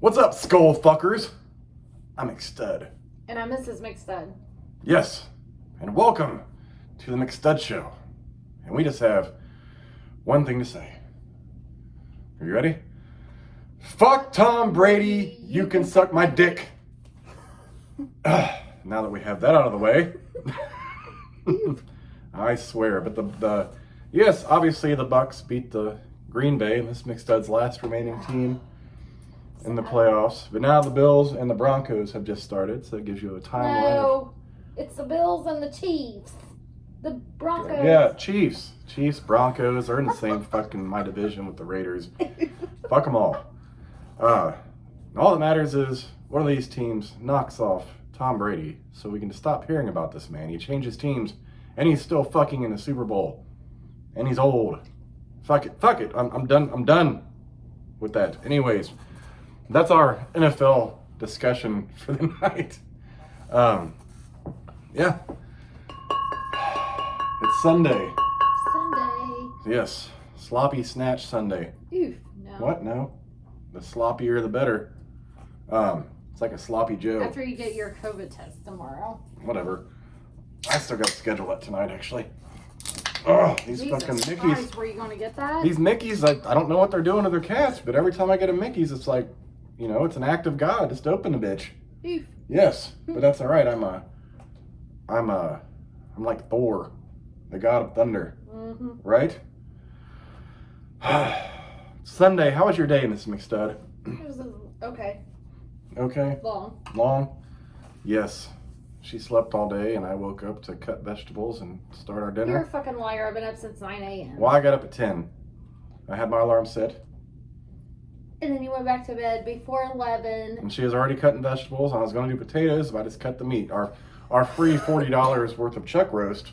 What's up, skull fuckers? I'm McStud. And I'm Mrs. McStud. Yes, and welcome to the McStud Show. And we just have one thing to say. Are you ready? Fuck Tom Brady, you can suck my dick. Now that we have that out of the way, I swear. But yes, obviously the Bucks beat the Green Bay, Miss McStud's last remaining team in the playoffs. But now the Bills and the Broncos have just started, so it gives you a timeline. No, it's the Bills and the Chiefs. The Broncos. Yeah, Chiefs, Broncos are in the same fucking my division with the Raiders. Fuck them all. All that matters is one of these teams knocks off Tom Brady, so we can stop hearing about this man. He changes teams, and he's still fucking in the Super Bowl, and he's old. Fuck it. I'm done with that. Anyways, that's our NFL discussion for the night. Yeah. It's Sunday. Sunday. Yes. Sloppy Snatch Sunday. Oof, no. What? No. The sloppier the better. It's like a sloppy Joe. After you get your COVID test tomorrow. Whatever. I still got to schedule that tonight, actually. Oh, these Jesus fucking Christ, Mickeys. were you going to get that? These Mickeys, I don't know what they're doing to their cats, but every time I get a Mickey's, it's like, you know, it's an act of God just to open the bitch. Oof. Yes, but that's all right. I'm like Thor, the god of thunder, right? Sunday, how was your day, Miss McStud? It was okay. Okay. Long. Yes. She slept all day, and I woke up to cut vegetables and start our dinner. You're a fucking liar. I've been up since 9 a.m. Well, I got up at 10. I had my alarm set. And then you went back to bed before 11. And she was already cutting vegetables. I was going to do potatoes, but I just cut the meat. Our free $40 worth of chuck roast.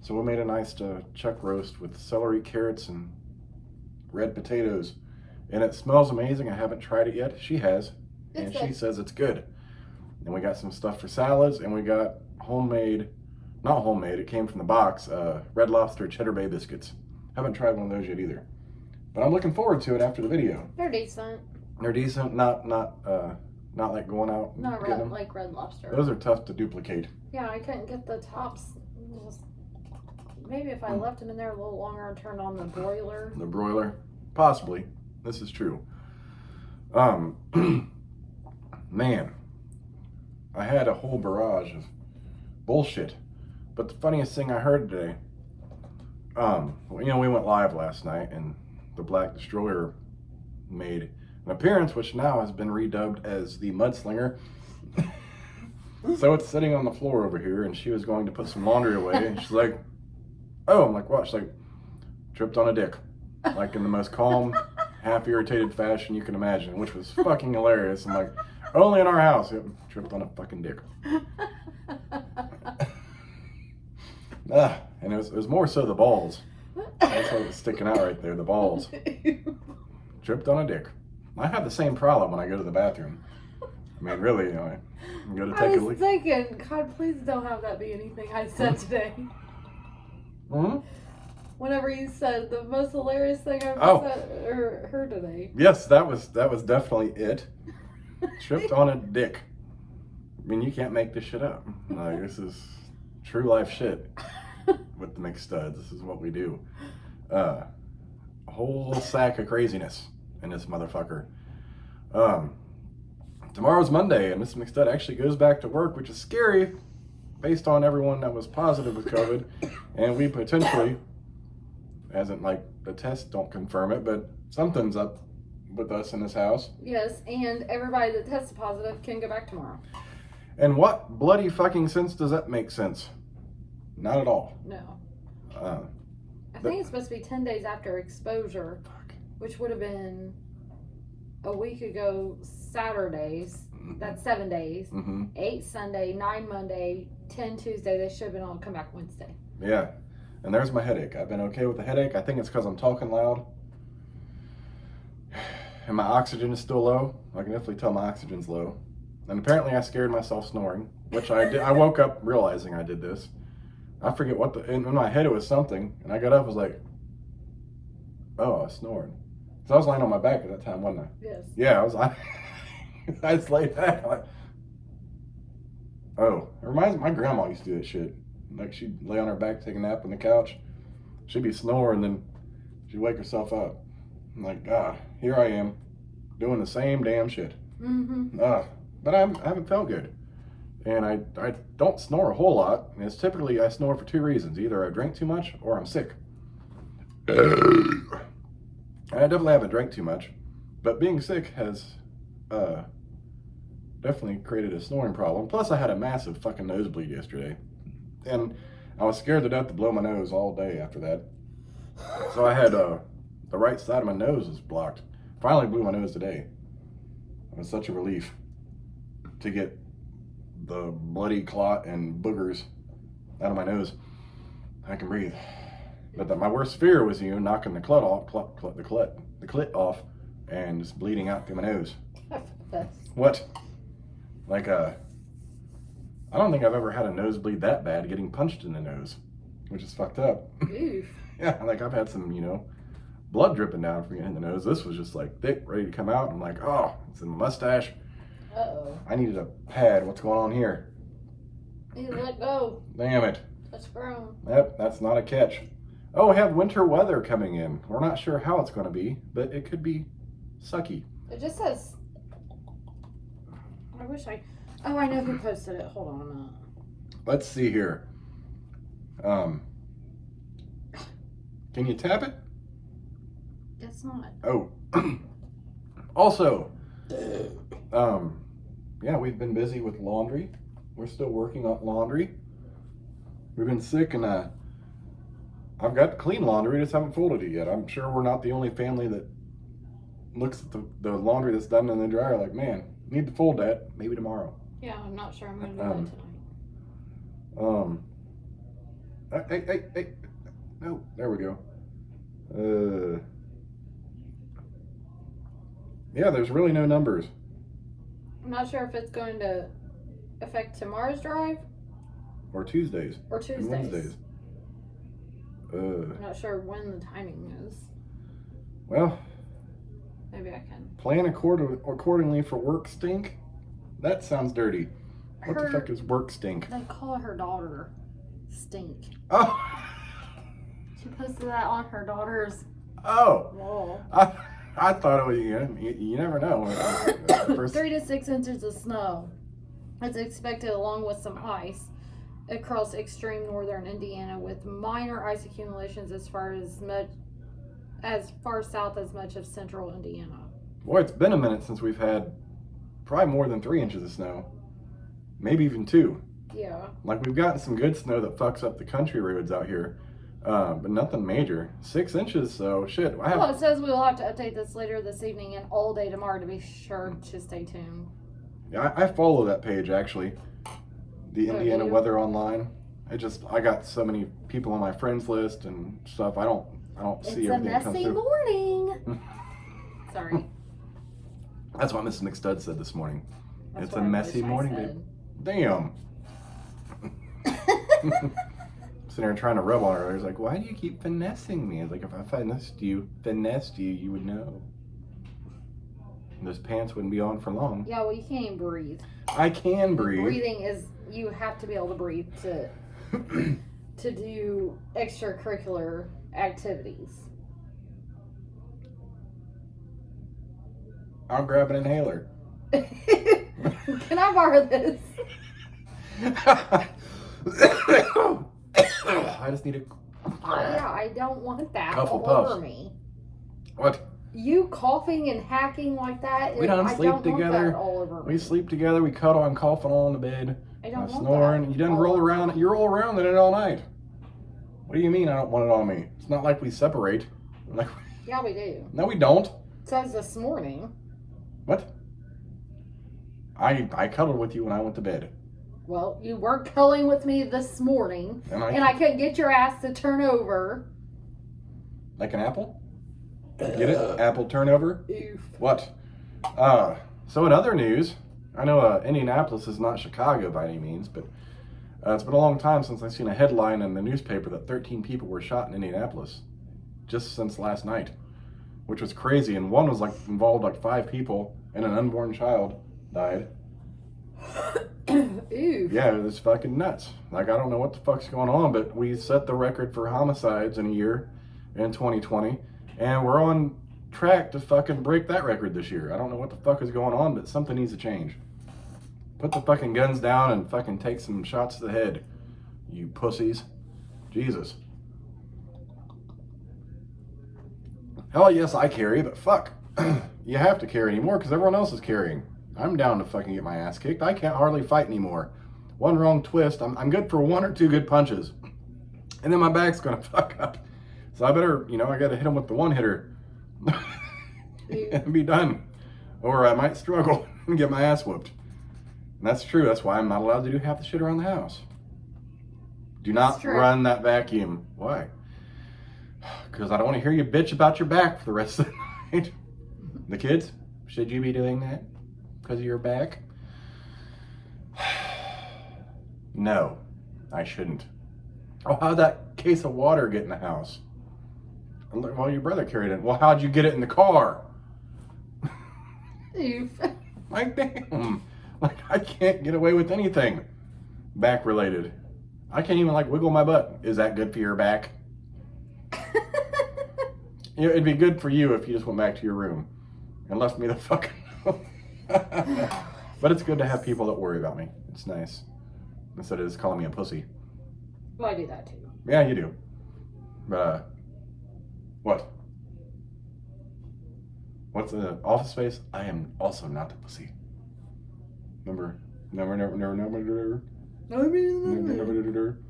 So we made a nice chuck roast with celery, carrots, and red potatoes. And it smells amazing. I haven't tried it yet. She has. And she says it's good. And we got some stuff for salads, and we got not homemade, it came from the box, Red Lobster Cheddar Bay biscuits. Haven't tried one of those yet either. But I'm looking forward to it after the video. They're decent. They're decent, not like going out and Not getting them. like Red Lobster. Those are tough to duplicate. Yeah, I couldn't get the tops. Maybe if I left them in there a little longer and turned on the broiler. The broiler? Possibly. This is true. Man, I had a whole barrage of bullshit. But the funniest thing I heard today, we went live last night, and the Black Destroyer made an appearance, which now has been redubbed as the Mudslinger. So it's sitting on the floor over here, and she was going to put some laundry away, and she's like, oh, I'm like, what? She's like, tripped on a dick. Like in the most calm, half-irritated fashion you can imagine, which was fucking hilarious. I'm like, only in our house. Yep, tripped on a fucking dick. And it was more so the balls. That's what was sticking out right there, the balls. Tripped on a dick. I have the same problem when I go to the bathroom. I mean, really, I go to take a leak. I was thinking, God, please don't have that be anything I said today. Whenever you said the most hilarious thing I've said or heard today. Yes, that was definitely it. Tripped on a dick. I mean, you can't make this shit up. Like, this is true life shit with the McStuds. This is what we do. A whole sack of craziness in this motherfucker. Tomorrow's Monday, and Miss McStud actually goes back to work, which is scary based on everyone that was positive with COVID. And we potentially, hasn't like the tests don't confirm it, but something's up with us in this house. Yes, and everybody that tested positive can go back tomorrow. And what bloody fucking sense does that make sense? Not at all. No. I think it's supposed to be 10 days after exposure, which would have been a week ago Saturdays. That's 7 days. 8 Sunday, 9 Monday, 10 Tuesday. They should have been all come back Wednesday. Yeah. And there's my headache. I've been okay with the headache. I think it's because I'm talking loud. And my oxygen is still low. I can definitely tell my oxygen's low. And apparently I scared myself snoring, which I did. I woke up realizing I did this. I forget in my head it was something. And I got up, was like, oh, I was snoring. So I was lying on my back at that time, wasn't I? Yes. Yeah, I just lay back like, oh, it reminds me, my grandma used to do that shit. Like she'd lay on her back, take a nap on the couch. She'd be snoring, then she'd wake herself up. I'm like, God, here I am, doing the same damn shit. Mm-hmm. But I haven't felt good. And I don't snore a whole lot. And it's typically I snore for two reasons. Either I drink too much or I'm sick. I definitely haven't drank too much. But being sick has definitely created a snoring problem. Plus I had a massive fucking nosebleed yesterday. And I was scared to death to blow my nose all day after that. So I had the right side of my nose was blocked. Finally blew my nose today. It was such a relief to get the bloody clot and boogers out of my nose. I can breathe. But my worst fear was knocking the clit off and just bleeding out through my nose. What? Like I don't think I've ever had a nosebleed that bad getting punched in the nose, which is fucked up. Oof. Yeah, like I've had some, blood dripping down from getting in the nose. This was just like thick, ready to come out. I'm like, oh, it's in my mustache. Uh-oh. I needed a pad. What's going on here? You let go. Damn it. That's grown. Yep, that's not a catch. Oh, we have winter weather coming in. We're not sure how it's going to be, but it could be sucky. It just says... Oh, I know who posted it. Hold on a minute. Let's see here. Can you tap it? It's not. Oh. Also, yeah, we've been busy with laundry. We're still working on laundry. We've been sick, and I've got clean laundry, just haven't folded it yet. I'm sure we're not the only family that looks at the laundry that's done in the dryer like, man, need to fold that, maybe tomorrow. Yeah, I'm not sure I'm going to do that tonight. Hey. No, there we go. Yeah, there's really no numbers. I'm not sure if it's going to affect tomorrow's drive. Or Tuesdays. Or Tuesdays. And Wednesdays. I'm not sure when the timing is. Well. Maybe I can. Plan accordingly for work stink? That sounds dirty. What the fuck is work stink? They call her daughter Stink. Oh. She posted that on her daughter's wall. I thought it was, you never know. 3 to 6 inches of snow is expected, along with some ice, across extreme northern Indiana, with minor ice accumulations as far south as much of central Indiana. Boy, it's been a minute since we've had probably more than 3 inches of snow. Maybe even 2. Yeah. Like, we've gotten some good snow that fucks up the country roads out here. But nothing major. 6 inches, so shit. Well, it says we'll have to update this later this evening and all day tomorrow, to be sure to stay tuned. Yeah, I follow that page, actually. The Indiana Weather Online. I got so many people on my friends list and stuff. I don't see everything that comes through. It's a messy morning. Sorry. That's what Mrs. McStud's said this morning. That's it's a messy morning, babe. Damn. Sitting there trying to rub on her. I was like, why do you keep finessing me? I was like, if I finessed you, you would know. And those pants wouldn't be on for long. Yeah, well, you can't even breathe. I can breathe. Breathing is, you have to be able to breathe to do extracurricular activities. I'll grab an inhaler. Can I borrow this? I just need a... Yeah, I don't want that Couple all puffs. over me. What? You coughing and hacking like that. We don't sleep want together. that all over me. We sleep together. We cuddle. I'm coughing all in the bed. I don't want snoring. that. You didn't roll around. You roll around in it all night. What do you mean I don't want it on me? It's not like we separate. Like, yeah, we do. no, we don't. It says this morning. What? I cuddled with you when I went to bed. Well, you were cuddling with me this morning, and I couldn't get your ass to turn over. Like an apple? Get it? Apple turnover? Oof. What? So in other news, I know Indianapolis is not Chicago by any means, but it's been a long time since I've seen a headline in the newspaper that 13 people were shot in Indianapolis just since last night, which was crazy. And one was involved 5 people and an unborn child. died. Ew. Yeah, it was fucking nuts. Like, I don't know what the fuck's going on, but we set the record for homicides in a year in 2020, and we're on track to fucking break that record this year. I don't know what the fuck is going on, but something needs to change. Put the fucking guns down and fucking take some shots to the head, you pussies. Jesus. Hell yes, I carry, but fuck. You have to carry anymore because everyone else is carrying. I'm down to fucking get my ass kicked. I can't hardly fight anymore. One wrong twist, I'm good for one or two good punches. And then my back's gonna fuck up. So I better, I gotta hit him with the one hitter. And be done. Or I might struggle and get my ass whooped. And that's true. That's why I'm not allowed to do half the shit around the house. Do not run that vacuum. Why? Because I don't want to hear you bitch about your back for the rest of the night. The kids, should you be doing that because of your back? No, I shouldn't. Oh, how'd that case of water get in the house? Well, your brother carried it. Well, how'd you get it in the car? Like, damn. Like, I can't get away with anything back related. I can't even, wiggle my butt. Is that good for your back? It'd be good for you if you just went back to your room and left me the fuck alone. But it's good to have people that worry about me. It's nice. Instead of just calling me a pussy. Well, I do that too. Yeah, you do. But, what? What's the Office Space? I am also not a pussy. Remember? Never.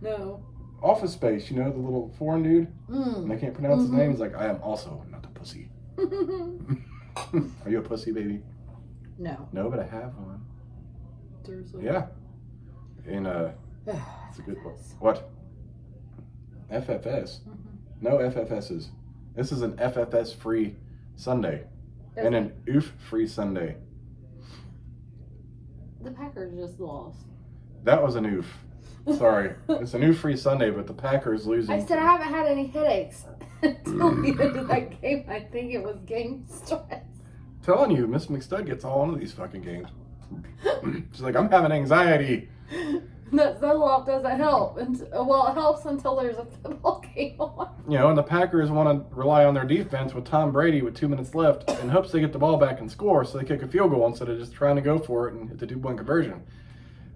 No. Office Space, the little foreign dude? And I can't pronounce his name. He's like, I am also not a pussy. Are you a pussy, baby? No. No, but I have one. Seriously? Yeah. And, it's a good one. What? FFS? No FFSs. This is an FFS-free Sunday. And an oof-free Sunday. The Packers just lost. That was an oof. Sorry. It's an oof-free Sunday, but the Packers losing. I said I haven't had any headaches until the end of that game. I think it was game stress. Telling you, Miss McStud gets all into these fucking games. She's like, I'm having anxiety. That Zoloft doesn't help. Well, it helps until there's a football game on. And the Packers want to rely on their defense with Tom Brady with 2 minutes left in hopes they get the ball back and score so they kick a field goal instead of just trying to go for it and hit the 2-point conversion.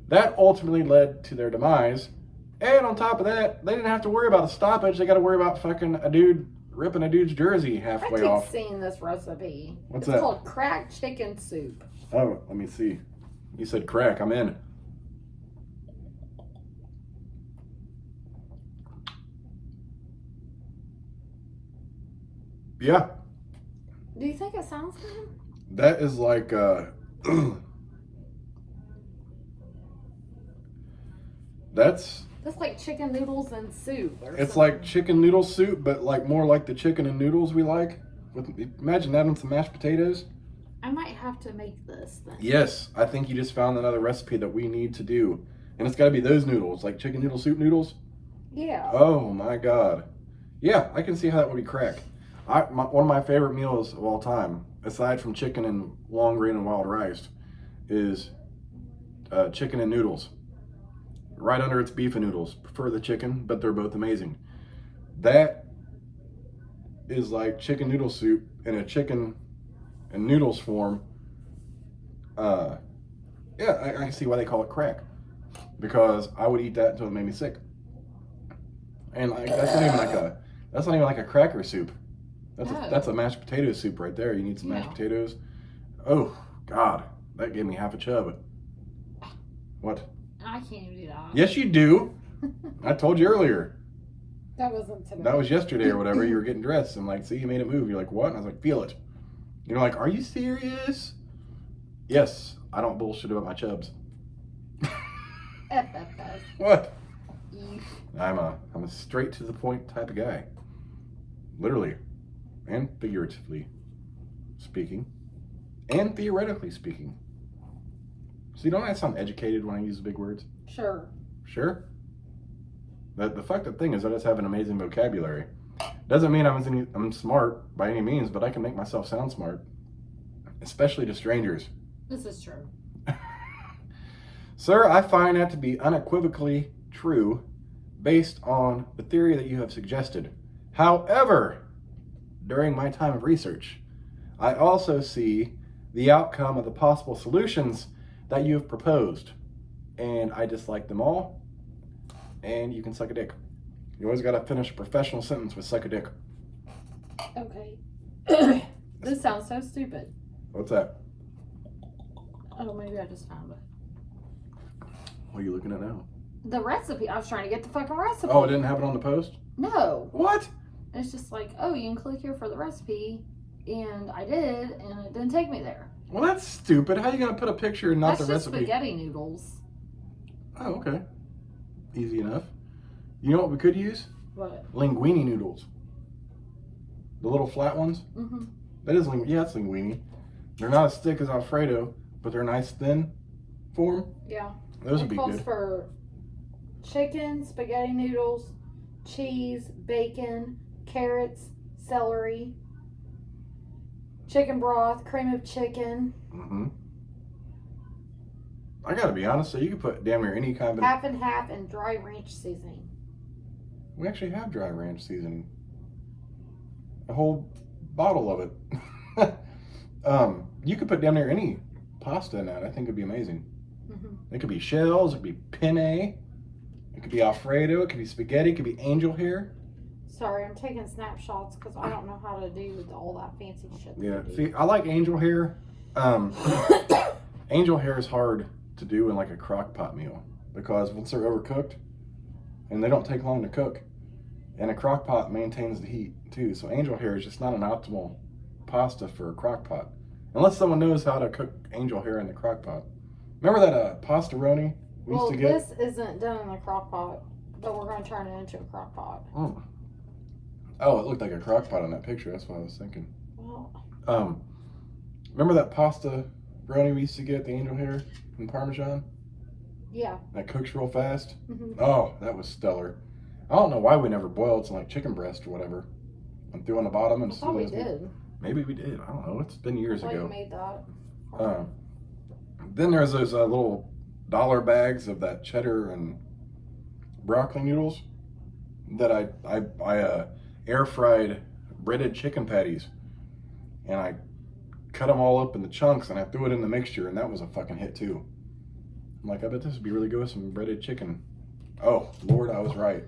That ultimately led to their demise. And on top of that, they didn't have to worry about a stoppage. They got to worry about fucking a dude ripping a dude's jersey halfway off. I keep seeing this recipe. What's that? It's called cracked chicken soup. Oh, let me see. You said crack. I'm in. Yeah. Do you think it sounds good? That is like, that's like chicken noodles and soup. It's something. Like chicken noodle soup, but more like the chicken and noodles we like. Imagine that on some mashed potatoes. I might have to make this then. Yes, I think you just found another recipe that we need to do. And it's got to be those noodles, like chicken noodle soup noodles. Yeah. Oh my God. Yeah, I can see how that would be crack. One of my favorite meals of all time, aside from chicken and long grain and wild rice, is chicken and noodles. Right under it's beef and noodles. Prefer the chicken, but they're both amazing. That is like chicken noodle soup in a chicken and noodles form. Yeah, I can see why they call it crack. Because I would eat that until it made me sick. And that's not even like a cracker soup. That's a mashed potato soup right there. You need some mashed potatoes. Oh God, that gave me half a chub. What? I can't even do that. Yes, you do. I told you earlier. That wasn't today. That was yesterday or whatever. You were getting dressed and see, you made it move. You're like, what? And I was like, feel it. You're like, are you serious? Yes, I don't bullshit about my chubs. What? I'm a straight to the point type of guy. Literally. And figuratively speaking. And theoretically speaking. See, don't I sound educated when I use big words? Sure. Sure? The fucked up thing is I just have an amazing vocabulary. Doesn't mean I'm smart by any means, but I can make myself sound smart. Especially to strangers. This is true. Sir, I find that to be unequivocally true based on the theory that you have suggested. However, during my time of research, I also see the outcome of the possible solutions that you have proposed. And I dislike them all. And you can suck a dick. You always got to finish a professional sentence with suck a dick. Okay. This sounds so stupid. What's that? Oh, maybe I just found it. What are you looking at now? The recipe. I was trying to get the fucking recipe. Oh, it didn't have it on the post? No. What? It's just like, oh, you can click here for the recipe. And I did, and it didn't take me there. Well, that's stupid. How are you going to put a picture and not That's the just recipe? spaghetti noodles. Oh, okay. Easy enough. You know what we could use? What? Linguine noodles. The little flat ones? Mm-hmm. That is linguine. Yeah, it's linguine. They're not as thick as Alfredo, but they're nice thin form. Yeah. Those would It be calls good. for chicken, spaghetti noodles, cheese, bacon, carrots, celery, chicken broth, cream of chicken, Mm-hmm. I gotta be honest, so you could put damn near any kind of... half and half, and dry ranch seasoning. We actually have dry ranch seasoning. A whole bottle of it. You could put damn near any pasta in that. I think it'd be amazing. Mm-hmm. It could be shells, it could be penne, it could be Alfredo, it could be spaghetti, it could be angel hair. Sorry, I'm taking snapshots because I don't know how to do all that fancy shit. Yeah, see, I like angel hair. Angel hair is hard to do in like a crock pot meal because once they're overcooked, and they don't take long to cook, and a crock pot maintains the heat too. So angel hair is just not an optimal pasta for a crock pot, unless someone knows how to cook angel hair in the crock pot. Remember that pastaroni we used to get? This isn't done in the crock pot, but we're going to turn it into a crock pot. Mm. Oh, it looked like a crock pot on that picture. That's what I was thinking. Well, Remember that pasta brownie we used to get, the angel hair and Parmesan? yeah. That cooks real fast? Mm-hmm. Oh, that was stellar. I don't know why we never boiled some like chicken breast or whatever and threw on the bottom and I thought we sealed it. did. Maybe we did. I don't know. It's been years I thought you ago. made that. Then there's those little dollar bags of that cheddar and broccoli noodles that I air fried breaded chicken patties, and I cut them all up into chunks and I threw it in the mixture, and that was a fucking hit too. I'm like, I bet this would be really good with some breaded chicken. Oh Lord, I was right.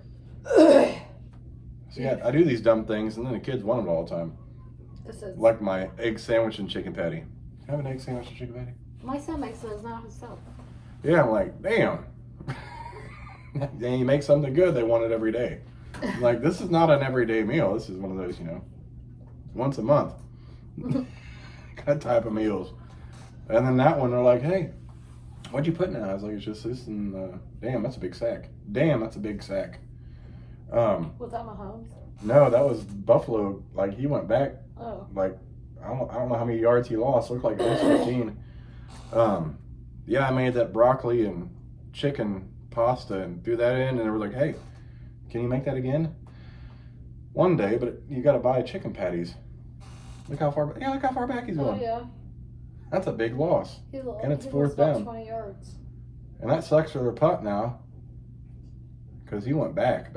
See, I do these dumb things, and then the kids want it all the time. This is Like my egg sandwich and chicken patty. Can I have an egg sandwich and chicken patty? my son makes those now himself. Yeah, I'm like, damn. Then you make something good, they want it every day. I'm like, this is not an everyday meal. This is one of those, once a month kind of type of meals. And then that one, they're like, hey, what'd you put in it? I was like, it's just this and, damn, that's a big sack. Damn, that's a big sack. Was that Mahomes? No, that was Buffalo. Like, he went back, Oh. like, I don't know how many yards he lost. It looked like it was 15. Yeah, I made that broccoli and chicken pasta and threw that in, and they were like, hey, can you make that again? One day, but you got to buy chicken patties. Look how far back he's going. Oh, yeah. That's a big loss. And it's he fourth lost about down. 20 yards. And that sucks for their putt now, because he went back.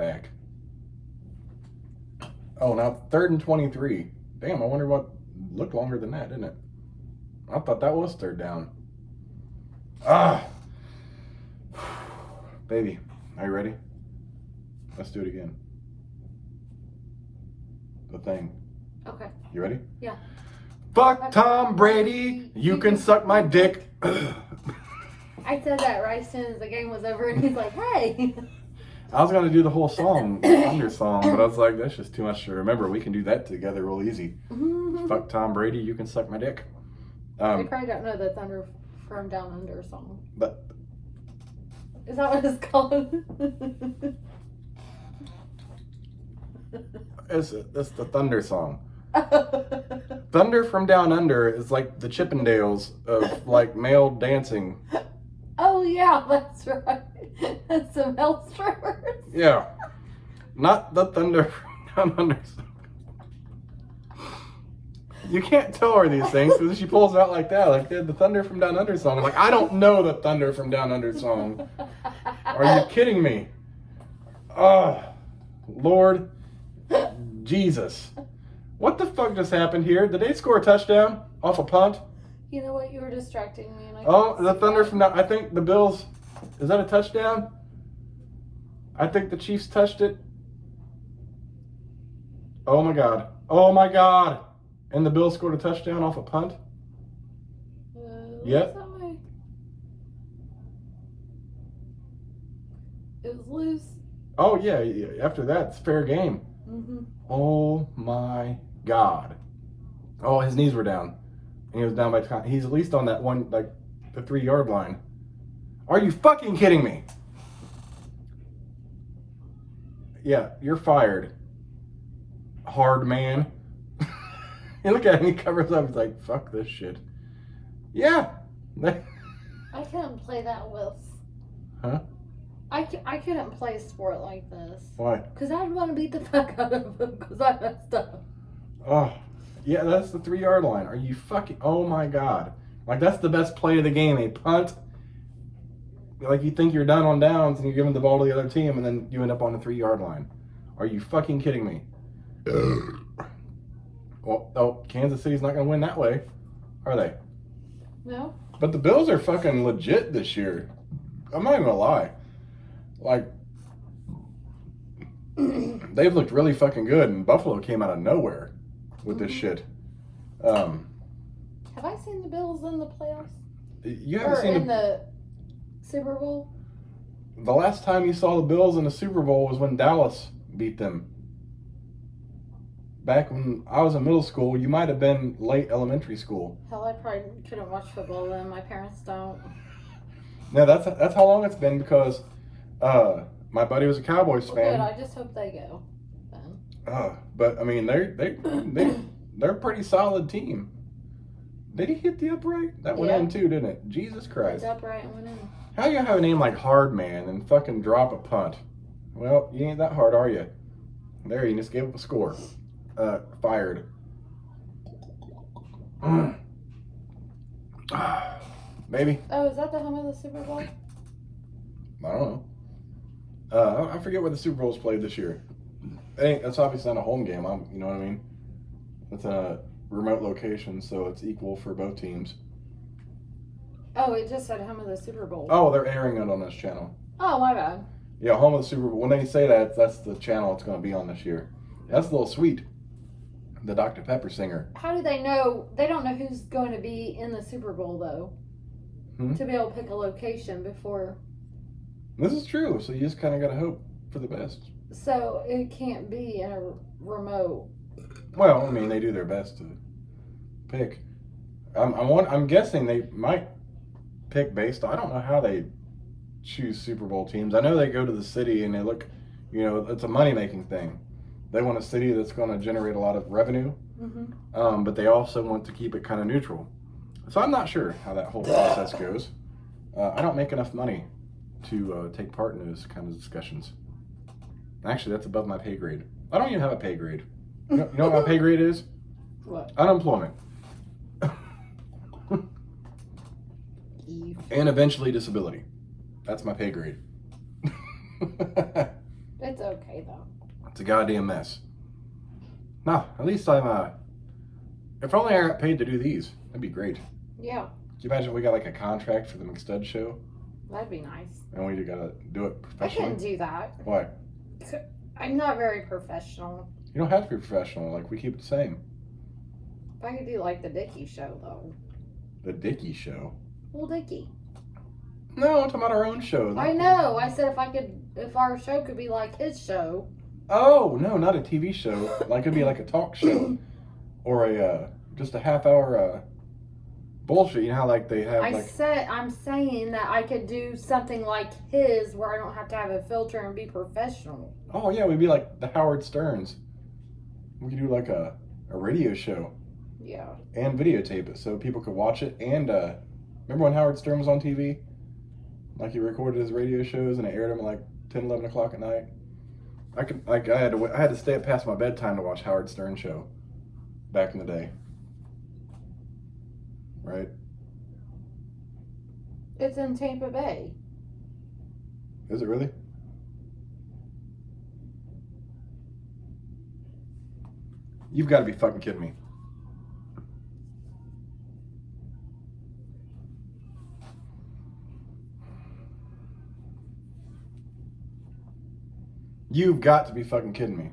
Oh, now 3rd and 23. Damn, I wonder what looked longer than that, didn't it? I thought that was 3rd down. Ah! Baby, are you ready? Let's do it again. The thing. Okay. You ready? Yeah. Fuck Tom Brady, you can suck my dick. I said that right as soon as the game was over, and he's like, hey. I was gonna do the whole song, Thunder song, but I was like, that's just too much to remember. We can do that together real easy. Fuck Tom Brady, you can suck my dick. They probably don't know the Thunder from Down Under song. But Is that what it's called? it's the Thunder song. Thunder from Down Under is like the Chippendales of like male dancing. Oh yeah, that's right. That's some Hell strippers. Yeah, not the Thunder from Down Under song. You can't tell her these things because she pulls it out like that, like the Thunder from Down Under song. I'm like, I don't know the Thunder from Down Under song. Are you kidding me? Oh, Lord Jesus. What the fuck just happened here? Did they score a touchdown off a punt? You know what? You were distracting me. And The Thunder from Down. I think the Bills. Is that a touchdown? I think the Chiefs touched it. Oh my God. Oh my God. And the Bills scored a touchdown off a punt? Yep. It was loose. Oh, yeah. After that, it's fair game. Mm-hmm. Oh my God. Oh, his knees were down. And he was down by time. He's at least on that one, like, the 3-yard line. Are you fucking kidding me? Yeah, you're fired. Hard man. You look at him, he covers up. He's like, fuck this shit. Yeah. I couldn't play that with. Huh? I couldn't play a sport like this. Why? Because I'd want to beat the fuck out of him because I messed up. Oh, yeah, that's the 3-yard line. Are you fucking... Oh, my God. Like, that's the best play of the game. A punt. Like, you think you're done on downs and you're giving the ball to the other team and then you end up on the 3-yard line. Are you fucking kidding me? Well, Kansas City's not going to win that way, are they? No. But the Bills are fucking legit this year. I'm not even going to lie. Like, they've looked really fucking good, and Buffalo came out of nowhere with this shit. Have I seen the Bills in the playoffs? You haven't seen in the Super Bowl? The last time you saw the Bills in the Super Bowl was when Dallas beat them. Back when I was in middle school, you might have been late elementary school. Hell, I probably couldn't watch football then. My parents don't. No, that's how long it's been because my buddy was a Cowboys fan. Good. I just hope they go then. But I mean, they're a pretty solid team. Did he hit the upright? That went in too, didn't it? Jesus Christ. Hit the upright and went in. How you have a name like Hard Man and fucking drop a punt? Well, you ain't that hard, are you? There, you just gave up a score. Fired. Maybe. Oh, is that the home of the Super Bowl? I don't know. I forget where the Super Bowl's played this year. That's obviously not a home game. You know what I mean? It's a remote location, so it's equal for both teams. Oh, it just said home of the Super Bowl. Oh, they're airing it on this channel. Oh, my bad. Yeah, home of the Super Bowl. When they say that, that's the channel it's going to be on this year. That's a little sweet. The Dr. Pepper singer. How do they know? They don't know who's going to be in the Super Bowl, though. To be able to pick a location before. This is true. So you just kind of got to hope for the best. So it can't be in a remote. Well, I mean, they do their best to pick. I'm guessing they might pick based on, I don't know how they choose Super Bowl teams. I know they go to the city and they look, it's a money-making thing. They want a city that's going to generate a lot of revenue, but they also want to keep it kind of neutral. So I'm not sure how that whole process goes. I don't make enough money to take part in those kind of discussions. Actually, that's above my pay grade. I don't even have a pay grade. You know what my pay grade is? What? Unemployment. And eventually disability. That's my pay grade. It's okay, though. It's a goddamn mess. No, at least I'm, if only I got paid to do these, that'd be great. Yeah. Could you imagine if we got like a contract for the McStud's show? That'd be nice. And we gotta do it professionally? I couldn't do that. Why? I'm not very professional. You don't have to be professional, like we keep it the same. If I could do like the Dickie show, though. The Dickie show? Well, Dickie. No, I'm talking about our own show. I know. I said if our show could be like his show. Oh, no, not a TV show. Like it'd be like a talk show. Or just a half-hour bullshit. You know how like they have I'm saying that I could do something like his where I don't have to have a filter and be professional. Oh yeah, we'd be like the Howard Sterns. We could do like a radio show. Yeah. And videotape it so people could watch it. And remember when Howard Stern was on TV? Like he recorded his radio shows and it aired them at like 10, 11 o'clock at night. I had to stay up past my bedtime to watch Howard Stern show back in the day. right? It's in Tampa Bay. Is it really? You've got to be fucking kidding me. You've got to be fucking kidding me.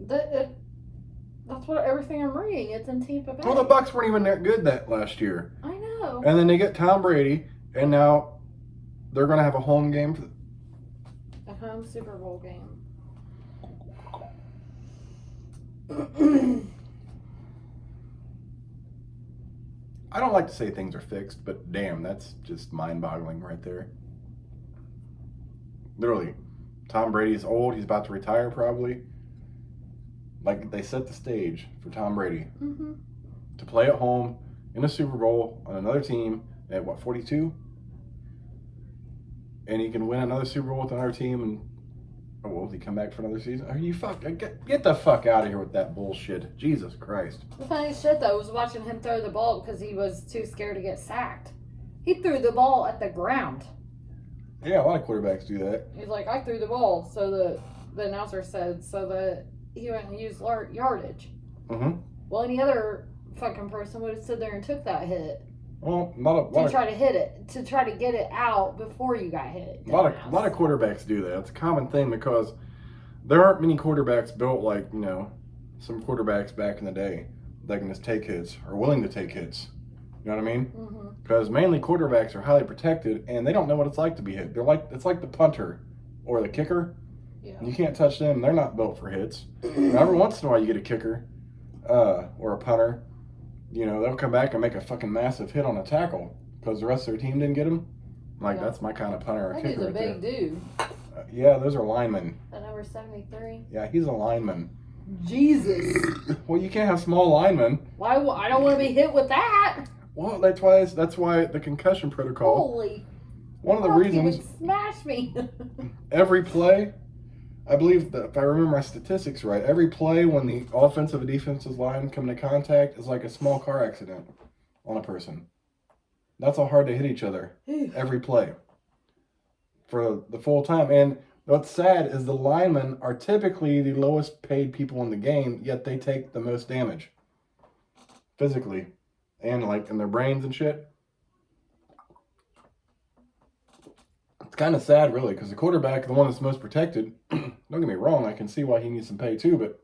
That's what everything I'm reading. It's in Tampa Bay. Well, the Bucks weren't even that good that last year. I know. And then they get Tom Brady, and now they're going to have a home game for A home Super Bowl game. I don't like to say things are fixed, but damn, that's just mind-boggling right there. Literally, Tom Brady's old. He's about to retire probably. Like, they set the stage for Tom Brady to play at home in a Super Bowl on another team at, 42? And he can win another Super Bowl with another team, and will he come back for another season? Are you get the fuck out of here with that bullshit. Jesus Christ. The funny shit, though, was watching him throw the ball because he was too scared to get sacked. He threw the ball at the ground. Yeah, a lot of quarterbacks do that. He's like, I threw the ball, so the announcer said, so that he wouldn't use yardage. Well, any other fucking person would have stood there and took that hit. Well, try to hit it, to try to get it out before you got hit. A lot of quarterbacks do that. It's a common thing because there aren't many quarterbacks built like, some quarterbacks back in the day that can just take hits or willing to take hits. You know what I mean? Because mainly quarterbacks are highly protected and they don't know what it's like to be hit. It's like the punter or the kicker. Yeah. You can't touch them. They're not built for hits. Every once in a while you get a kicker or a punter. They'll come back and make a fucking massive hit on a tackle because the rest of their team didn't get him. That's my kind of punter or that kicker. He's a big dude. Yeah, those are linemen. That number 73. Yeah, he's a lineman. Jesus. Well, you can't have small linemen. Why? I don't want to be hit with that. Well, that's why the concussion protocol. Holy. One of the reasons. He would smash me. Every play, I believe that if I remember my statistics right, every play when the offensive and defensive line come into contact is like a small car accident on a person. That's how hard they hit each other. Every play. For the full time. And what's sad is the linemen are typically the lowest paid people in the game, yet they take the most damage. Physically. And in their brains and shit. It's kind of sad, really, because the quarterback, the one that's most protected, don't get me wrong, I can see why he needs some pay too, but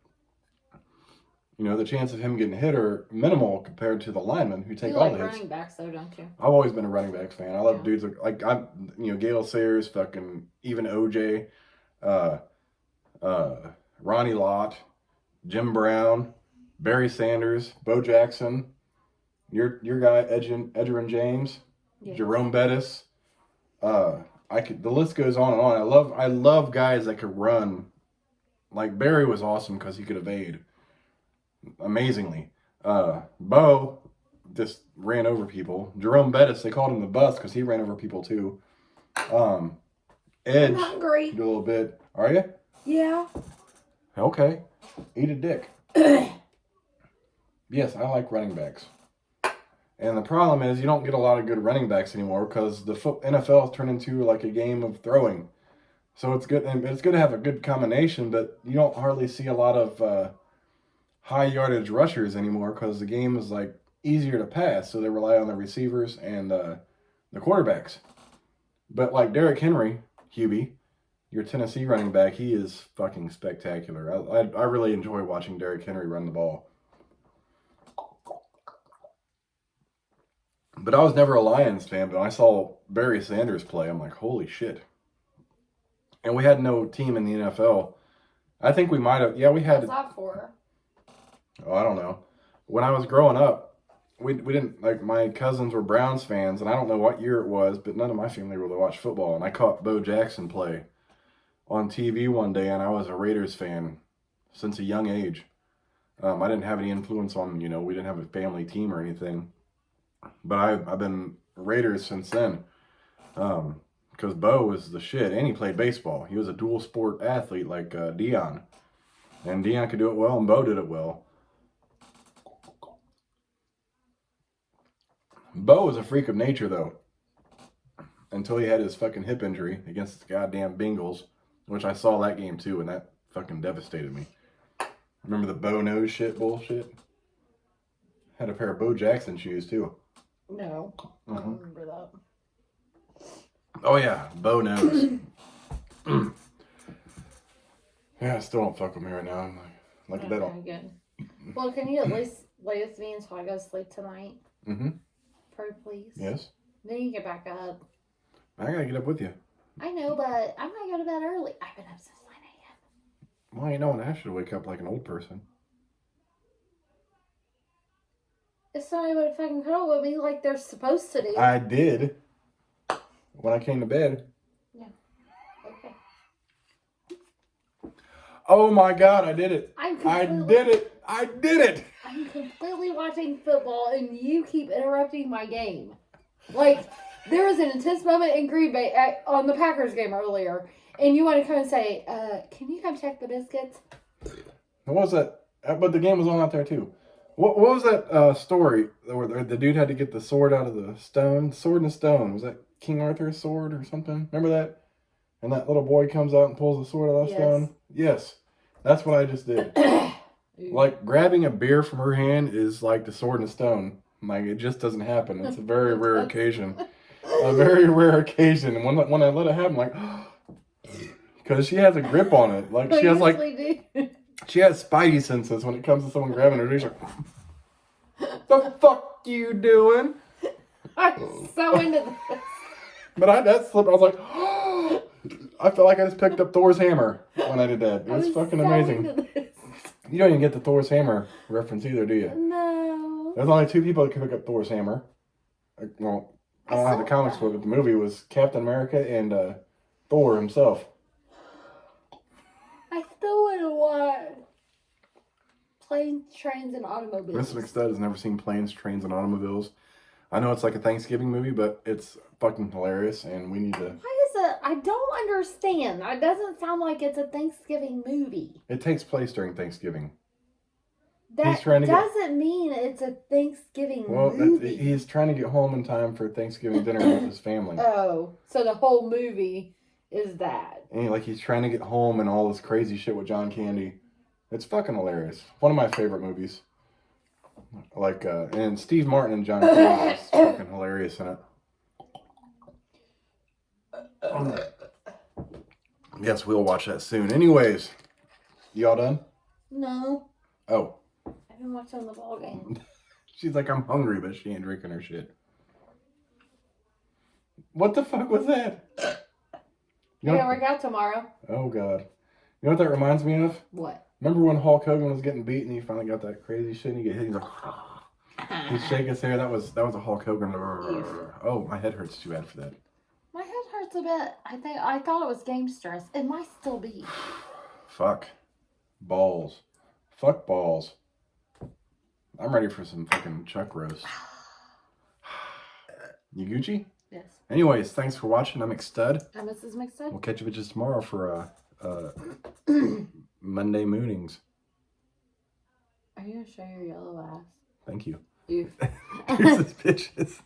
the chance of him getting hit are minimal compared to the linemen who take all the hits. You like running backs, though, don't you? I've always been a running backs fan. I love dudes like Gale Sayers, fucking even OJ, Ronnie Lott, Jim Brown, Barry Sanders, Bo Jackson, your guy Edgerrin James, Jerome Bettis. The list goes on and on. I love guys that could run. Like Barry was awesome because he could evade amazingly. Bo just ran over people. Jerome Bettis, they called him the bus because he ran over people too. Edge, I'm hungry. do a little bit. Are you? Yeah. Okay. Eat a dick. Yes, I like running backs. And the problem is you don't get a lot of good running backs anymore because the NFL has turned into like a game of throwing. So it's good, and it's good to have a good combination, but you don't hardly see a lot of high yardage rushers anymore because the game is like easier to pass. So they rely on the receivers and the quarterbacks. But like Derrick Henry, Hubie, your Tennessee running back, he is fucking spectacular. I really enjoy watching Derrick Henry run the ball. But I was never a Lions fan, but when I saw Barry Sanders play, I'm like, holy shit. And we had no team in the NFL. I think we might have, we had. What's that for? Oh, I don't know. When I was growing up, we didn't, like, my cousins were Browns fans, and I don't know what year it was, but none of my family really watched football. And I caught Bo Jackson play on TV one day, and I was a Raiders fan since a young age. I didn't have any influence on, we didn't have a family team or anything. But I've been Raiders since then. Because Bo was the shit, and he played baseball. He was a dual sport athlete like Dion. And Dion could do it well, and Bo did it well. Bo was a freak of nature, though. Until he had his fucking hip injury against the goddamn Bengals, which I saw that game too, and that fucking devastated me. Remember the Bo nose shit bullshit? Had a pair of Bo Jackson shoes too. No, I don't remember that. Oh yeah, Bo nose. Yeah, I still don't fuck with me right now. I'm like that. Okay, good. Well, can you at least lay with me until I go to sleep tonight? Mm-hmm. Pray, please. Yes. Then you get back up. I gotta get up with you. I know, but I'm gonna go to bed early. I've been up since 9 a.m. Well, you know, and I should wake up like an old person. It's not even fucking cuddle with me like they're supposed to do. I did. When I came to bed. Yeah. Okay. Oh my God, I did it. I did it. I did it. I'm completely watching football and you keep interrupting my game. Like, there was an intense moment in Green Bay on the Packers game earlier, and you want to come and say, can you come check the biscuits? What was that? But the game was on out there too. What was that story where the dude had to get the sword out of the stone? Sword and stone. Was that King Arthur's sword or something? Remember that? And that little boy comes out and pulls the sword out of the stone? Yes. That's what I just did. Like, grabbing a beer from her hand is like the sword and stone. Like, it just doesn't happen. It's a very rare occasion. A very rare occasion. And when I let it happen, like, because she has a grip on it. Like, she has, like, she has spidey senses when it comes to someone grabbing her. She's like, the fuck you doing? I'm so into this. But that slipped. I was like, I felt like I just picked up Thor's hammer when I did that. It was fucking amazing. You don't even get the Thor's hammer reference either, do you? No. There's only two people that can pick up Thor's hammer. Well, I don't have the comics book, but the movie was Captain America and Thor himself. I still want to watch Planes, Trains, and Automobiles. Mrs. McStud has never seen Planes, Trains, and Automobiles. I know it's like a Thanksgiving movie, but it's fucking hilarious, and we need to... Why is it? I don't understand. It doesn't sound like it's a Thanksgiving movie. It takes place during Thanksgiving. That doesn't mean it's a Thanksgiving movie. He's trying to get home in time for Thanksgiving dinner with his family. Oh, so the whole movie is that. And he's trying to get home and all this crazy shit with John Candy. It's fucking hilarious. One of my favorite movies. Like, and Steve Martin and John Candy is fucking hilarious in it. Yes, we'll watch that soon. Anyways, y'all done? No. Oh. I've been watching the ball game. She's like, I'm hungry, but she ain't drinking her shit. What the fuck was that? You gotta work out tomorrow. Oh, God. You know what that reminds me of? What? Remember when Hulk Hogan was getting beat and he finally got that crazy shit and he get hit? He's like, he'd shake his hair. That was a Hulk Hogan. Oh, my head hurts too bad for that. My head hurts a bit. I thought it was game stress. It might still be. Fuck. Balls. Fuck balls. I'm ready for some fucking chuck roast. You Gucci? Yes. Anyways, thanks for watching. I'm McStud. I'm Mrs. McStud. We'll catch you bitches tomorrow for Monday moonings. Are you gonna show your yellow ass? Thank you. You. Deuces, bitches.